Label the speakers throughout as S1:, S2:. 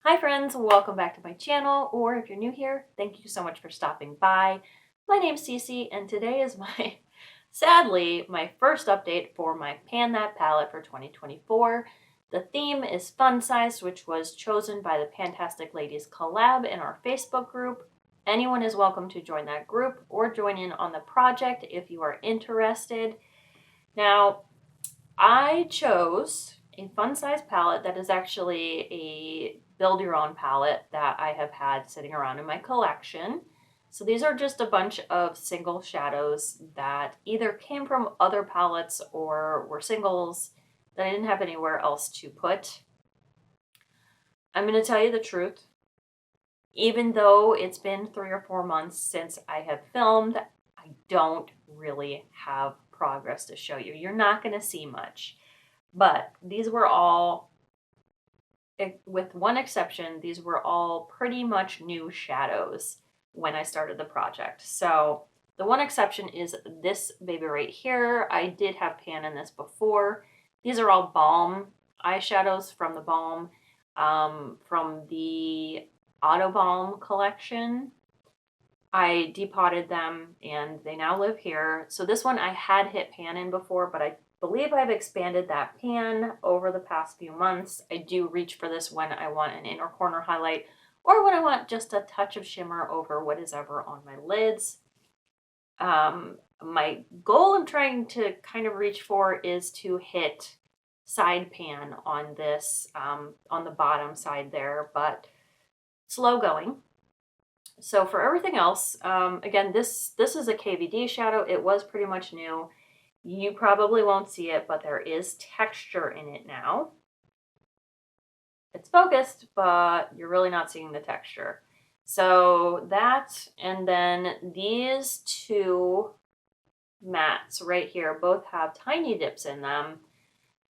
S1: Hi friends, welcome back to my channel, or if you're new here, thank you so much for stopping by. My name's Cece, and today is sadly, my first update for my Pan That palette for 2024. The theme is fun sized, which was chosen by the Pantastic Ladies collab in our Facebook group. Anyone is welcome to join that group or join in on the project if you are interested. Now, I chose a fun size palette that is actually a build your own palette that I have had sitting around in my collection. So these are just a bunch of single shadows that either came from other palettes or were singles that I didn't have anywhere else to put. I'm going to tell you the truth. Even though it's been 3 or 4 months since I have filmed, I don't really have progress to show you. You're not going to see much. But these were all, with one exception, these were all pretty much new shadows when I started the project. So the one exception is this baby right here. I did have pan in this before. These are all Balm eyeshadows from the Balm, from the Auto Balm collection. I depotted them and they now live here. So this one I had hit pan in before, but I believe I've expanded that pan over the past few months. I do reach for this when I want an inner corner highlight or when I want just a touch of shimmer over what is ever on my lids. My goal I'm trying to kind of reach for is to hit side pan on this, on the bottom side there, but slow going. So for everything else, again, this is a KVD shadow. It was pretty much new. You probably won't see it, but there is texture in it now. It's focused, but you're really not seeing the texture. So that, and then these two mattes right here both have tiny dips in them.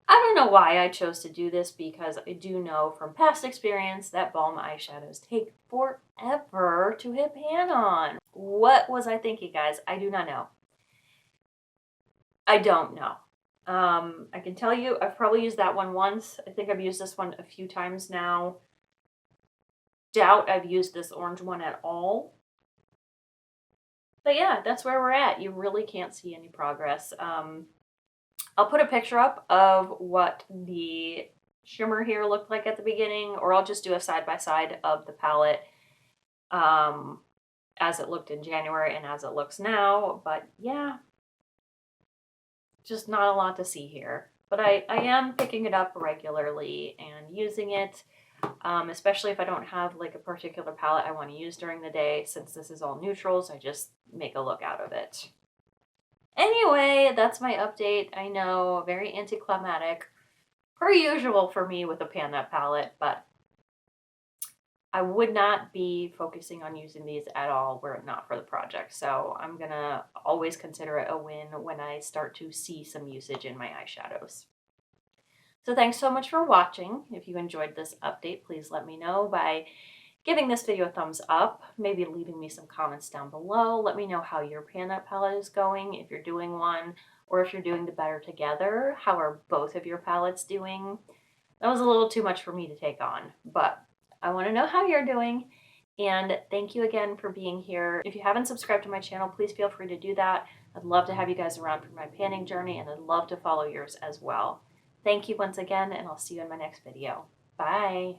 S1: I don't know why I chose to do this because I do know from past experience that Balm eyeshadows take forever to hit pan on. What was I thinking, guys? I do not know. I don't know. I can tell you I've probably used that one once. I think I've used this one a few times now. Doubt I've used this orange one at all. But yeah, that's where we're at. You really can't see any progress. I'll put a picture up of what the shimmer here looked like at the beginning, or I'll just do a side-by-side of the palette as it looked in January and as it looks now. But yeah, just not a lot to see here. But I am picking it up regularly and using it, especially if I don't have like a particular palette I want to use during the day. Since this is all neutrals, I just make a look out of it. Anyway, that's my update. I know, very anticlimactic, per usual for me with the Pan That palette, but I would not be focusing on using these at all were it not for the project. So I'm gonna always consider it a win when I start to see some usage in my eyeshadows. So thanks so much for watching. If you enjoyed this update, please let me know by giving this video a thumbs up, maybe leaving me some comments down below. Let me know how your Pan That palette is going, if you're doing one, or if you're doing the Better Together. How are both of your palettes doing? That was a little too much for me to take on, but I want to know how you're doing. And thank you again for being here. If you haven't subscribed to my channel, please feel free to do that. I'd love to have you guys around for my panning journey, and I'd love to follow yours as well. Thank you once again, and I'll see you in my next video. Bye.